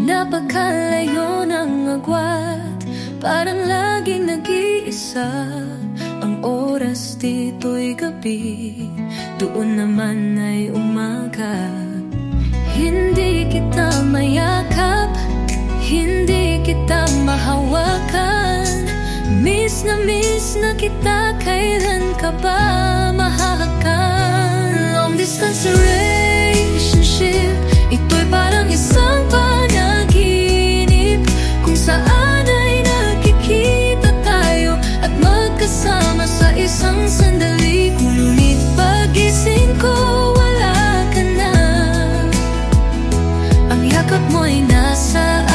Napakalayo ng agwat, parang laging nag-iisa. Ang oras dito'y gabi, doon naman ay umaga. Hindi kita mayakap, hindi kita mahawakan. Miss na kita, kailan ka ba mahahakan? Long distance relationship, ito'y parang isang panaginip, kung saan ay nakikita tayo at magkasama sa isang sandali. Ngunit pagising ko, wala ka na. Ang yakap mo'y nasa